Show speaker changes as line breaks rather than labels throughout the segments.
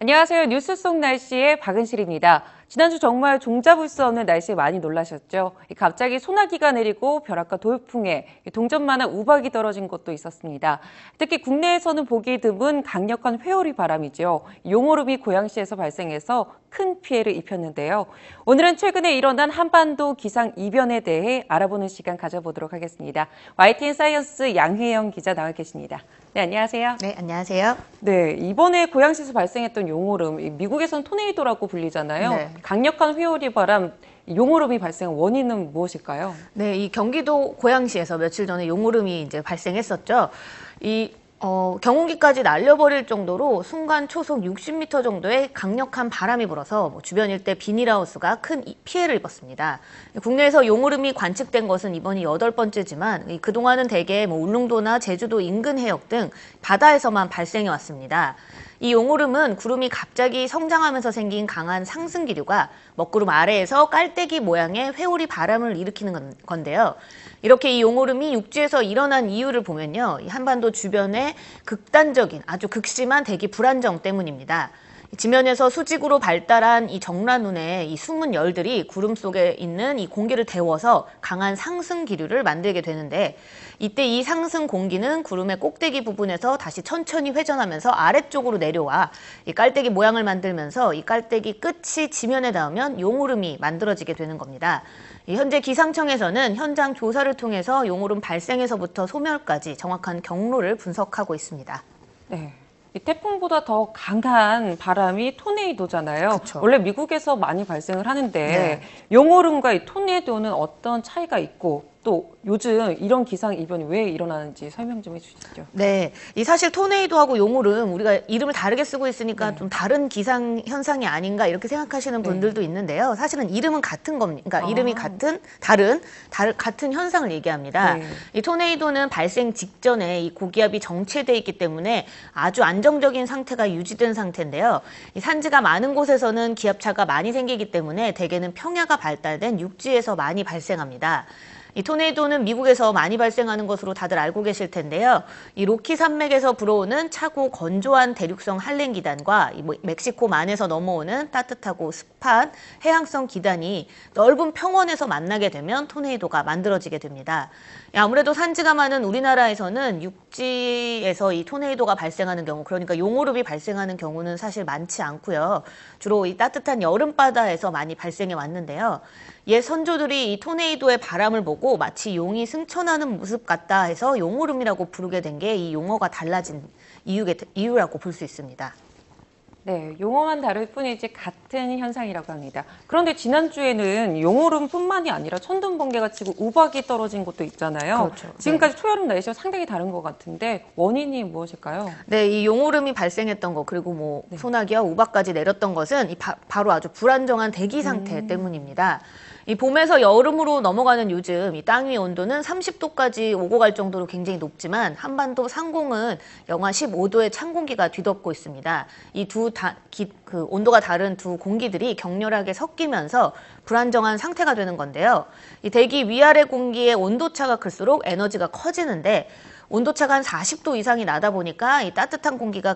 안녕하세요. 뉴스 속 날씨의 박은실입니다. 지난주 정말 종잡을 수 없는 날씨에 많이 놀라셨죠? 갑자기 소나기가 내리고 벼락과 돌풍에 동전만한 우박이 떨어진 곳도 있었습니다. 특히 국내에서는 보기 드문 강력한 회오리 바람이죠. 용오름이 고양시에서 발생해서 큰 피해를 입혔는데요. 오늘은 최근에 일어난 한반도 기상 이변에 대해 알아보는 시간 가져보도록 하겠습니다. YTN 사이언스 양혜영 기자 나와 계십니다. 네, 안녕하세요.
네, 안녕하세요.
네, 이번에 고양시에서 발생했던 용오름, 미국에서는 토네이도라고 불리잖아요.
네.
강력한 회오리 바람, 용오름이 발생한 원인은 무엇일까요?
네, 이 경기도 고양시에서 며칠 전에 용오름이 이제 발생했었죠. 경운기까지 날려버릴 정도로 순간 초속 60m 정도의 강력한 바람이 불어서 주변 일대 비닐하우스가 큰 피해를 입었습니다. 국내에서 용오름이 관측된 것은 이번이 8번째지만 그동안은 대개 울릉도나 제주도 인근 해역 등 바다에서만 발생해 왔습니다. 이 용오름은 구름이 갑자기 성장하면서 생긴 강한 상승 기류가 먹구름 아래에서 깔때기 모양의 회오리 바람을 일으키는 건데요. 이렇게 이 용오름이 육지에서 일어난 이유를 보면요. 한반도 주변의 극단적인 아주 극심한 대기 불안정 때문입니다. 지면에서 수직으로 발달한 이 정란운의 이 숨은 열들이 구름 속에 있는 이 공기를 데워서 강한 상승 기류를 만들게 되는데 이때 이 상승 공기는 구름의 꼭대기 부분에서 다시 천천히 회전하면서 아래쪽으로 내려와 이 깔때기 모양을 만들면서 이 깔때기 끝이 지면에 닿으면 용오름이 만들어지게 되는 겁니다. 현재 기상청에서는 현장 조사를 통해서 용오름 발생에서부터 소멸까지 정확한 경로를 분석하고 있습니다.
네. 이 태풍보다 더 강한 바람이 토네이도잖아요.
그쵸.
원래 미국에서 많이 발생을 하는데
네.
용오름과 이 토네이도는 어떤 차이가 있고 또 요즘 이런 기상 이변이 왜 일어나는지 설명 좀 해주시죠.
네, 이 사실 토네이도하고 용오름 우리가 이름을 다르게 쓰고 있으니까
네.
좀 다른 기상 현상이 아닌가 이렇게 생각하시는 분들도 있는데요. 사실은 이름은 같은 겁니다. 그러니까 이름이 같은 현상을 얘기합니다.
네.
이 토네이도는 발생 직전에 이 고기압이 정체돼 있기 때문에 아주 안정적인 상태가 유지된 상태인데요. 이 산지가 많은 곳에서는 기압차가 많이 생기기 때문에 대개는 평야가 발달된 육지에서 많이 발생합니다. 이 토네이도는 미국에서 많이 발생하는 것으로 다들 알고 계실 텐데요. 이 로키 산맥에서 불어오는 차고 건조한 대륙성 한랭 기단과 멕시코만에서 넘어오는 따뜻하고 습한 해양성 기단이 넓은 평원에서 만나게 되면 토네이도가 만들어지게 됩니다. 아무래도 산지가 많은 우리나라에서는 육지에서 이 토네이도가 발생하는 경우, 그러니까 용오름이 발생하는 경우는 사실 많지 않고요. 주로 이 따뜻한 여름바다에서 많이 발생해 왔는데요. 옛 선조들이 이 토네이도의 바람을 보고 마치 용이 승천하는 모습 같다 해서 용오름이라고 부르게 된 게 이 용어가 달라진 이유라고 볼 수 있습니다.
네, 용어만 다를 뿐이지 같은 현상이라고 합니다. 그런데 지난주에는 용오름뿐만이 아니라 천둥, 번개가 치고 우박이 떨어진 곳도 있잖아요.
그렇죠.
지금까지 초여름 날씨와 상당히 다른 것 같은데 원인이 무엇일까요?
네, 이 용오름이 발생했던 것 그리고 소나기와 우박까지 내렸던 것은 바로 아주 불안정한 대기 상태 때문입니다. 이 봄에서 여름으로 넘어가는 요즘 이 땅 위 온도는 30도까지 오고 갈 정도로 굉장히 높지만 한반도 상공은 영하 15도의 찬 공기가 뒤덮고 있습니다. 이 온도가 다른 두 공기들이 격렬하게 섞이면서 불안정한 상태가 되는 건데요. 이 대기 위아래 공기의 온도차가 클수록 에너지가 커지는데 온도차가 한 40도 이상이 나다 보니까 이 따뜻한 공기가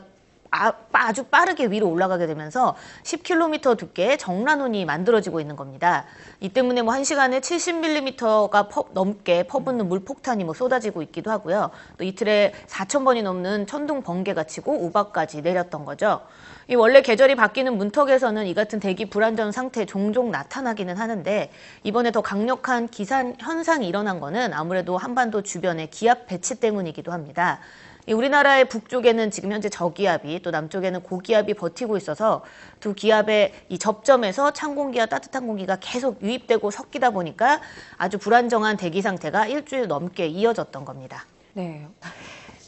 아주 빠르게 위로 올라가게 되면서 10km 두께의 정란운이 만들어지고 있는 겁니다. 이 때문에 1시간에 70mm가 넘게 퍼붓는 물폭탄이 쏟아지고 있기도 하고요. 또 이틀에 4,000번이 넘는 천둥 번개가 치고 우박까지 내렸던 거죠. 이 원래 계절이 바뀌는 문턱에서는 이 같은 대기 불안정 상태 종종 나타나기는 하는데 이번에 더 강력한 기상 현상이 일어난 거는 아무래도 한반도 주변의 기압 배치 때문이기도 합니다. 우리나라의 북쪽에는 지금 현재 저기압이 또 남쪽에는 고기압이 버티고 있어서 두 기압의 이 접점에서 찬 공기와 따뜻한 공기가 계속 유입되고 섞이다 보니까 아주 불안정한 대기 상태가 일주일 넘게 이어졌던 겁니다.
네.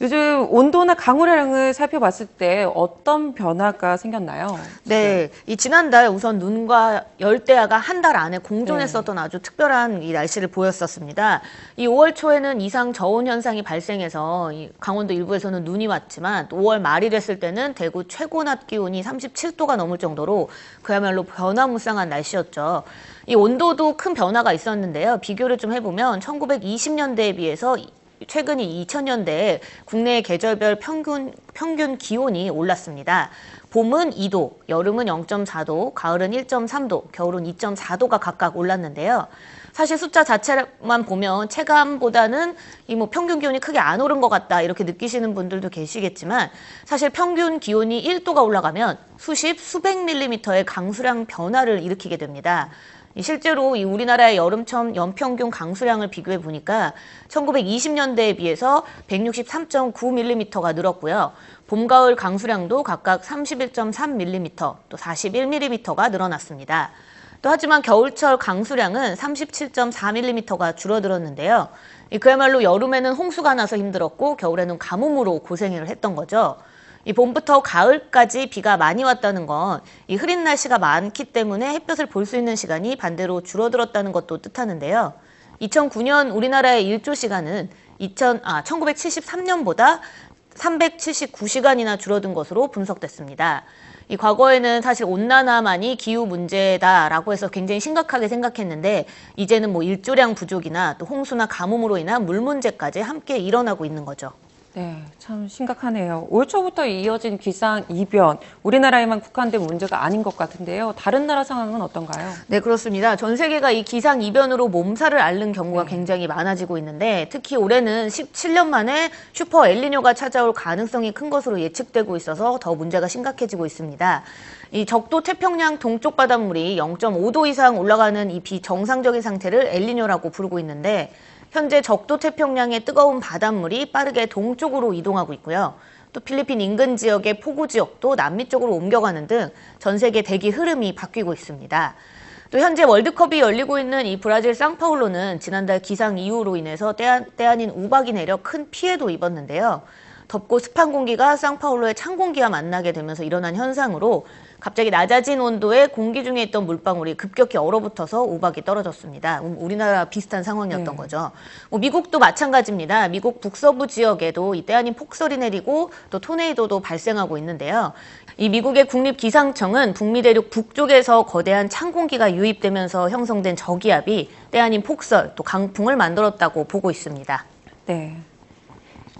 요즘 온도나 강우량을 살펴봤을 때 어떤 변화가 생겼나요?
네, 이 지난달 우선 눈과 열대야가 한 달 안에 공존했었던 아주 특별한 이 날씨를 보였었습니다. 이 5월 초에는 이상 저온 현상이 발생해서 이 강원도 일부에서는 눈이 왔지만 또 5월 말이 됐을 때는 대구 최고 낮 기온이 37도가 넘을 정도로 그야말로 변화무쌍한 날씨였죠. 이 온도도 큰 변화가 있었는데요. 비교를 좀 해보면 1920년대에 비해서 최근 이 2000년대에 국내 계절별 평균 기온이 올랐습니다. 봄은 2도, 여름은 0.4도, 가을은 1.3도, 겨울은 2.4도가 각각 올랐는데요. 사실 숫자 자체만 보면 체감보다는 이 평균 기온이 크게 안 오른 것 같다 이렇게 느끼시는 분들도 계시겠지만 사실 평균 기온이 1도가 올라가면 수백 밀리미터의 강수량 변화를 일으키게 됩니다. 실제로 이 우리나라의 여름철 연평균 강수량을 비교해 보니까 1920년대에 비해서 163.9mm가 늘었고요. 봄, 가을 강수량도 각각 31.3mm, 또 41mm가 늘어났습니다. 또 하지만 겨울철 강수량은 37.4mm가 줄어들었는데요. 그야말로 여름에는 홍수가 나서 힘들었고 겨울에는 가뭄으로 고생을 했던 거죠. 이 봄부터 가을까지 비가 많이 왔다는 건 이 흐린 날씨가 많기 때문에 햇볕을 볼 수 있는 시간이 반대로 줄어들었다는 것도 뜻하는데요. 2009년 우리나라의 일조 시간은 1973년보다 379시간이나 줄어든 것으로 분석됐습니다. 이 과거에는 사실 온난화만이 기후 문제다라고 해서 굉장히 심각하게 생각했는데 이제는 일조량 부족이나 또 홍수나 가뭄으로 인한 물 문제까지 함께 일어나고 있는 거죠.
네, 참 심각하네요. 올 초부터 이어진 기상이변, 우리나라에만 국한된 문제가 아닌 것 같은데요. 다른 나라 상황은 어떤가요?
네, 그렇습니다. 전 세계가 이 기상이변으로 몸살을 앓는 경우가 굉장히 많아지고 있는데 특히 올해는 17년 만에 슈퍼 엘니뇨가 찾아올 가능성이 큰 것으로 예측되고 있어서 더 문제가 심각해지고 있습니다. 이 적도 태평양 동쪽 바닷물이 0.5도 이상 올라가는 이 비정상적인 상태를 엘니뇨라고 부르고 있는데 현재 적도 태평양의 뜨거운 바닷물이 빠르게 동쪽으로 이동하고 있고요. 또 필리핀 인근 지역의 포구 지역도 남미 쪽으로 옮겨가는 등 전 세계 대기 흐름이 바뀌고 있습니다. 또 현재 월드컵이 열리고 있는 이 브라질 상파울로는 지난달 기상 이후로 인해서 때 아닌 우박이 내려 큰 피해도 입었는데요. 덥고 습한 공기가 상파울로의 찬 공기와 만나게 되면서 일어난 현상으로 갑자기 낮아진 온도에 공기 중에 있던 물방울이 급격히 얼어붙어서 우박이 떨어졌습니다. 우리나라 비슷한 상황이었던 거죠. 미국도 마찬가지입니다. 미국 북서부 지역에도 때 아닌 폭설이 내리고 또 토네이도도 발생하고 있는데요. 이 미국의 국립기상청은 북미 대륙 북쪽에서 거대한 찬 공기가 유입되면서 형성된 저기압이 때 아닌 폭설 또 강풍을 만들었다고 보고 있습니다.
네.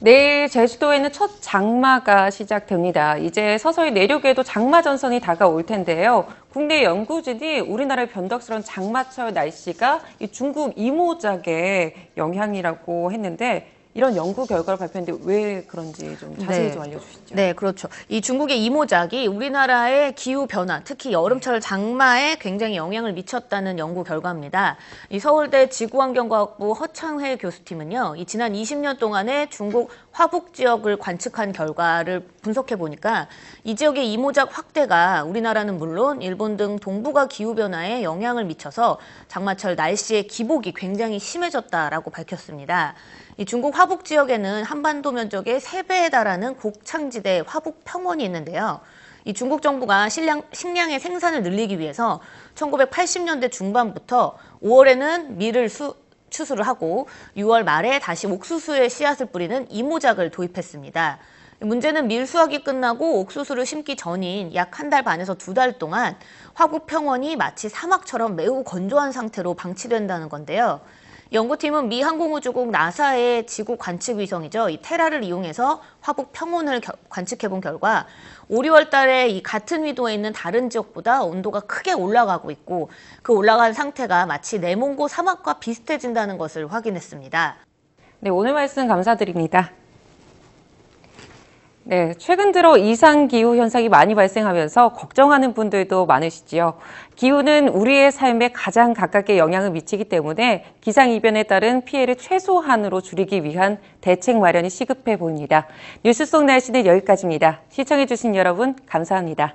내일 제주도에는 첫 장마가 시작됩니다. 이제 서서히 내륙에도 장마 전선이 다가올 텐데요. 국내 연구진이 우리나라의 변덕스러운 장마철 날씨가 이 중국 이모작의 영향이라고 했는데 이런 연구 결과를 발표했는데 왜 그런지 좀 자세히 좀 알려주시죠.
네, 그렇죠. 이 중국의 이모작이 우리나라의 기후 변화, 특히 여름철 장마에 굉장히 영향을 미쳤다는 연구 결과입니다. 이 서울대 지구환경과학부 허창회 교수팀은요, 이 지난 20년 동안의 중국 화북 지역을 관측한 결과를 분석해 보니까 이 지역의 이모작 확대가 우리나라는 물론 일본 등 동북아 기후 변화에 영향을 미쳐서 장마철 날씨의 기복이 굉장히 심해졌다라고 밝혔습니다. 이 중국 화북 지역에는 한반도 면적의 3배에 달하는 곡창지대 화북 평원이 있는데요. 이 중국 정부가 식량의 생산을 늘리기 위해서 1980년대 중반부터 5월에는 밀을 추수를 하고 6월 말에 다시 옥수수의 씨앗을 뿌리는 이모작을 도입했습니다. 문제는 밀 수확이 끝나고 옥수수를 심기 전인 약 한 달 반에서 2달 동안 화북 평원이 마치 사막처럼 매우 건조한 상태로 방치된다는 건데요. 연구팀은 미 항공우주국 나사의 지구 관측 위성이죠. 이 테라를 이용해서 화북 평원을 관측해 본 결과 5, 6월 달에 이 같은 위도에 있는 다른 지역보다 온도가 크게 올라가고 있고 그 올라간 상태가 마치 내몽고 사막과 비슷해진다는 것을 확인했습니다.
네, 오늘 말씀 감사드립니다. 네, 최근 들어 이상기후 현상이 많이 발생하면서 걱정하는 분들도 많으시지요. 기후는 우리의 삶에 가장 가깝게 영향을 미치기 때문에 기상이변에 따른 피해를 최소한으로 줄이기 위한 대책 마련이 시급해 보입니다. 뉴스 속 날씨는 여기까지입니다. 시청해주신 여러분 감사합니다.